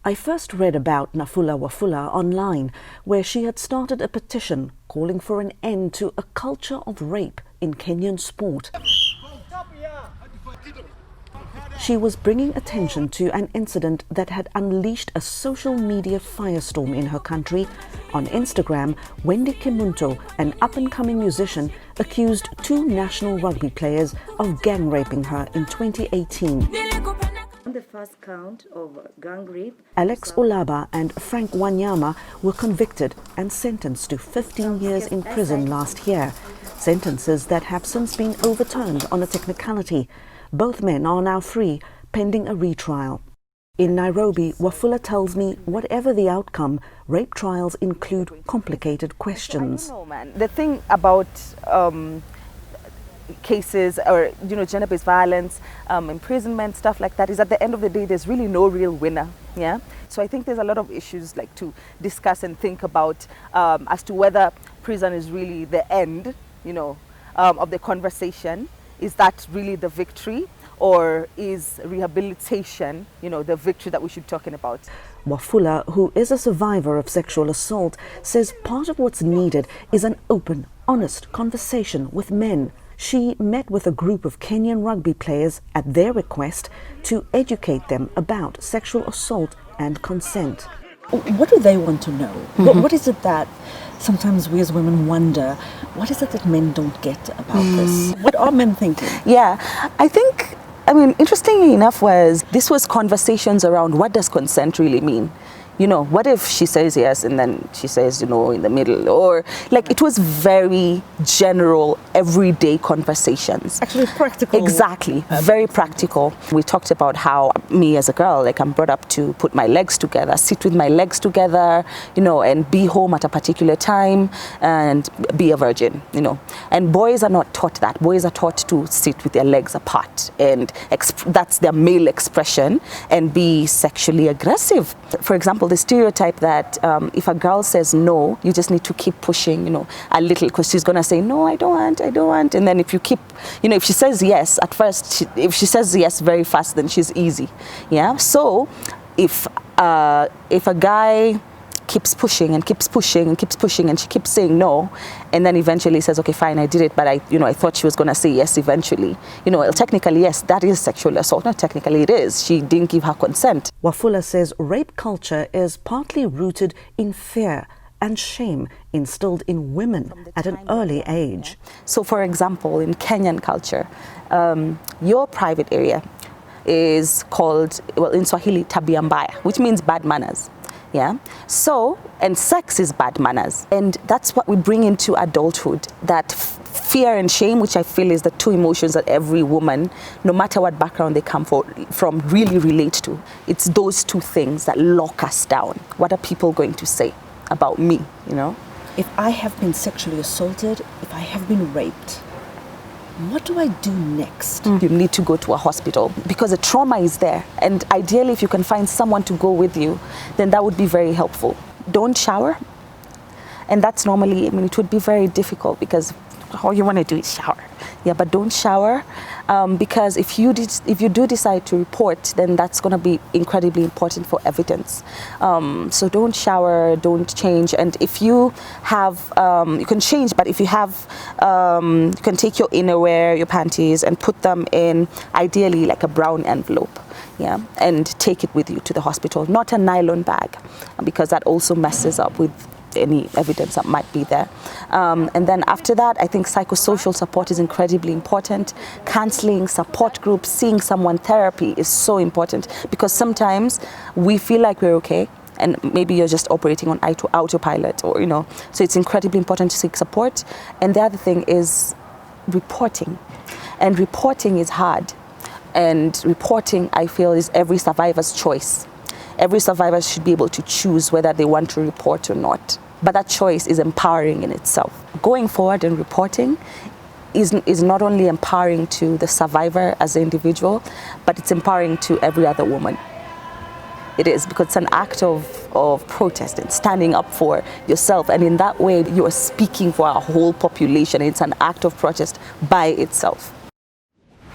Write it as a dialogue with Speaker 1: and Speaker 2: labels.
Speaker 1: I first read about Nafula Wafula online, where she had started a petition calling for an end to a culture of rape in Kenyan sport. She was bringing attention to an incident that had unleashed a social media firestorm in her country. On Instagram, Wendy Kimunto, an up-and-coming musician, accused two national rugby players of gang raping her in 2018.
Speaker 2: On the first count of gang rape,
Speaker 1: Alex Olaba and Frank Wanyama were convicted and sentenced to 15 years in prison last year, sentences that have since been overturned on a technicality. Both men are now free, pending a retrial. In Nairobi, Wafula tells me whatever the outcome, rape trials include complicated questions.
Speaker 3: I don't know, man. The thing about cases or gender-based violence, imprisonment, stuff like that, is at the end of the day there's really no real winner. Yeah, so I think there's a lot of issues like to discuss and think about as to whether prison is really the end, of the conversation. Is that really the victory, or is rehabilitation, the victory that we should be talking about?
Speaker 1: Wafula, who is a survivor of sexual assault, says part of what's needed is an open, honest conversation with men. She met with a group of Kenyan rugby players at their request to educate them about sexual assault and consent.
Speaker 4: What do they want to know? What is it that sometimes we as women wonder, what is it that men don't get about this? What are men thinking?
Speaker 3: Yeah, I think, interestingly enough, this was conversations around what does consent really mean? What if she says yes and then she says, in the middle? Or it was very general, everyday conversations.
Speaker 4: Actually practical.
Speaker 3: Exactly, very practical. We talked about how me as a girl, I'm brought up to put my legs together, sit with my legs together, and be home at a particular time and be a virgin, And boys are not taught that. Boys are taught to sit with their legs apart, and that's their male expression, and be sexually aggressive. For example, the stereotype that if a girl says no, you just need to keep pushing, a little, because she's going to say, no, I don't want. And then if you keep, if she says yes, at first, if she says yes very fast, then she's easy. Yeah. So if a guy keeps pushing and keeps pushing and keeps pushing and she keeps saying no, and then eventually says, okay, fine, I did it, but I thought she was going to say yes eventually. Technically, yes, that is sexual assault. Not technically, it is. She didn't give her consent.
Speaker 1: Wafula says rape culture is partly rooted in fear and shame instilled in women at an early age.
Speaker 3: So, for example, in Kenyan culture, your private area is called, in Swahili, tabia mbaya, which means bad manners. Yeah. So, and sex is bad manners. And that's what we bring into adulthood, that fear and shame, which I feel is the two emotions that every woman, no matter what background they come from, really relate to. It's those two things that lock us down. What are people going to say about me,
Speaker 4: If I have been sexually assaulted, if I have been raped, what do I do next?
Speaker 3: You need to go to a hospital because the trauma is there. And ideally, if you can find someone to go with you, then that would be very helpful. Don't shower. And that's normally, it would be very difficult because all you want to do is shower. Yeah, but don't shower because if you do decide to report, then that's going to be incredibly important for evidence. So don't shower, don't change. And if you have, you can change, but if you have, you can take your innerwear, your panties, and put them in ideally like a brown envelope. Yeah, and take it with you to the hospital, not a nylon bag, because that also messes up with any evidence that might be there. And then after that, I think psychosocial support is incredibly important. Counseling, support groups, seeing someone, therapy is so important, because sometimes we feel like we're okay and maybe you're just operating on autopilot, or so it's incredibly important to seek support. And the other thing is reporting, and reporting is hard, and reporting, I feel, is every survivor's choice. Every survivor should be able to choose whether they want to report or not. But that choice is empowering in itself. Going forward and reporting is not only empowering to the survivor as an individual, but it's empowering to every other woman. It is, because it's an act of protest and standing up for yourself. And in that way, you are speaking for our whole population. It's an act of protest by itself.